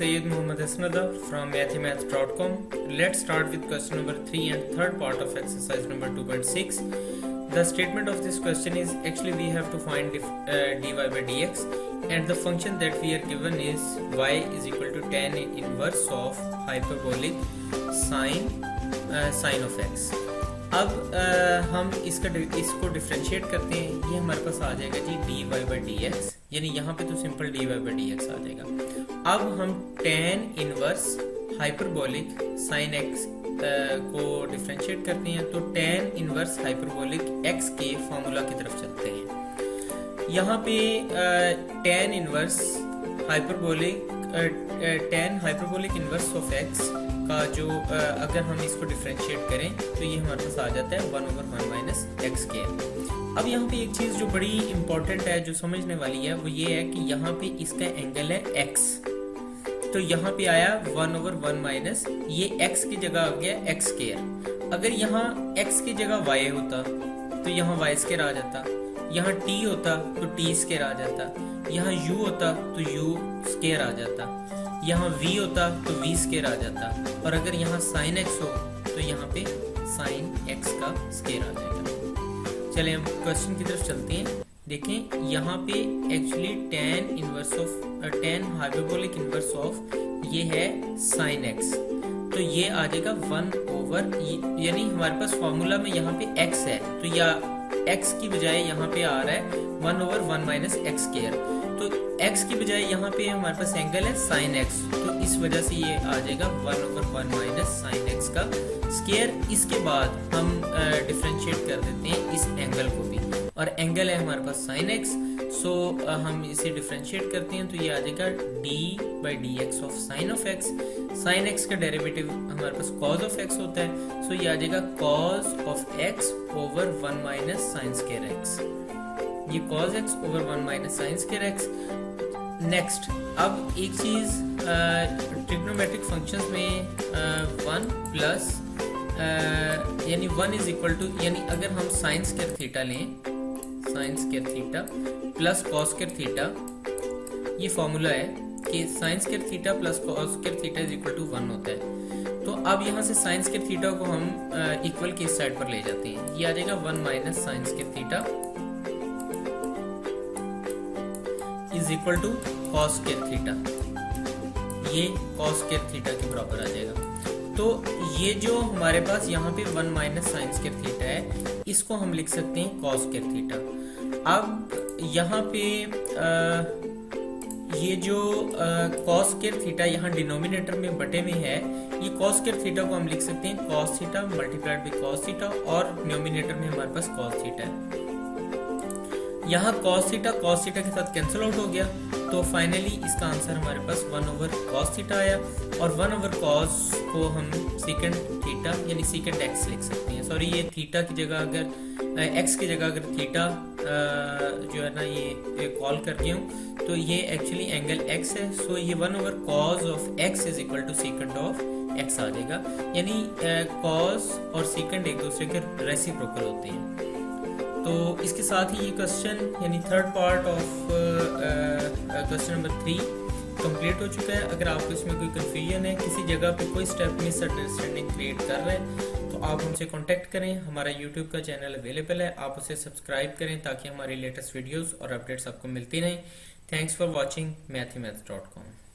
Sayyid Muhammad Hassan from mathhimath.com. Let's start with question number 3 and third part of exercise number 2.6. The statement of this question is actually we have to find dy by dx, and the function that we are given is y is equal to tan inverse of hyperbolic sine of x. अब हम इसको differentiate करते हैं. ये हमारे पास आ जाएगा जी dy by dx, यानी यहाँ पे तो सिंपल dy by dx आ जाएगा. अब हम tan inverse hyperbolic sin x को डिफ्रेंशिएट करते हैं, तो tan इनवर्स हाइपरबोलिक x के फॉर्मूला की तरफ चलते हैं. यहाँ पे tan inverse hyperbolic inverse of x का जो अगर हम इसको डिफरेंशिएट करें तो ये हमारे पास आ जाता है 1/1 माइनस एक्स के. अब यहाँ पे एक चीज़ जो बड़ी इंपॉर्टेंट है, जो समझने वाली है, वो ये है कि यहाँ पे इसका एंगल है x, तो यहाँ पे आया 1/1 माइनस, ये x की जगह आ गया x स्क्वायर. अगर यहाँ x की जगह y होता तो यहाँ y स्क्वायर आ जाता, यहाँ t होता तो t स्क्वायर आ जाता, यहाँ u होता तो u स्क्वायर आ जाता, यहाँ v होता तो v स्क्वायर आ जाता, और अगर यहाँ sin x हो तो यहाँ पे sin x का स्क्वायर आ जाएगा. चलिए हम क्वेश्चन की तरफ चलते हैं. देखें यहाँ पे actually tan hyperbolic inverse of ये है sin x, तो ये आ जाएगा 1/, यानी हमारे पास फॉर्मूला में यहाँ पे x है, तो या x की बजाय यहाँ पे आ रहा है 1/1 माइनस एक्स स्क्वायर, तो x की बजाय यहाँ पे हमारे पास एंगल है sin x, तो इस वजह से ये आ जाएगा 1/1 माइनस sin x का स्क्वायर. इसके बाद हम डिफरेंशिएट कर देते हैं इस एंगल को भी, और एंगल है हमारे पास sin x, सो हम इसे डिफरेंशिएट करते हैं तो ये आ जाएगा d by dx of sin of x. sin x का डेरिवेटिव हमारे पास cos of x होता है, सो ये आ जाएगा cos of x over 1 minus sin square x. ये cos x over 1 minus sin square x. Next, अब एक चीज ट्रिग्नोमेट्रिक फंक्शंस में 1 प्लस यानी 1 इज इक्वल टू, यानी अगर हम साइन स्क्वायर थीटा लें, sine square theta plus cos square theta, ये फॉर्मूला है कि sine square theta plus cos square theta is equal to 1 होता है. तो अब यहाँ से साइन स्क्वायर थीटा को हम इक्वल की साइड पर ले जाते हैं, ये आ जाएगा 1 minus sine square theta is equal to cos square theta, ये कॉस स्क्वायर थीटा के बराबर आ जाएगा. तो ये जो हमारे पास यहाँ पे 1 माइनस साइन स्क्वायर थीटा है, इसको हम लिख सकते हैं कॉस स्क्वायर थीटा. अब यहाँ पे ये जो कॉस स्क्वायर थीटा यहाँ डिनोमिनेटर में बटे में है, ये कॉस स्क्वायर थीटा को हम लिख सकते हैं cos theta multiplied by cos theta, और डिनोमिनेटर में हमारे पास कॉस थीटा है. यहाँ cos थीटा के साथ कैंसिल आउट हो गया, तो फाइनली इसका आंसर हमारे पास 1/cos थीटा आया, और 1/cos को हम सेकंड थीटा यानी सेकंड x लिख सकते हैं. सॉरी, ये थीटा की जगह अगर x की जगह अगर थीटा जो है ना ये कॉल कर दिया हूँ, तो ये एक्चुअली एंगल x है, सो ये 1/cos of x is equal to secant of x आ जाएगा, यानी cos और सेकंड एक दूसरे के रेसिप्रोकल होते हैं. तो इसके साथ ही ये क्वेश्चन यानी third part of question number 3 complete हो चुका है. अगर आपको इसमें कोई कंफ्यूजन है, किसी जगह पे कोई स्टेप मिसअंडरस्टैंडिंग क्रिएट कर रहे हैं, तो आप हमसे कांटेक्ट करें. हमारा यूट्यूब का चैनल अवेलेबल है, आप उसे सब्सक्राइब करें ताकि हमारी लेटेस्ट वीडियोस और अपडेट्स आपको मिलती रहें. Thanks for watching mathhimath.com.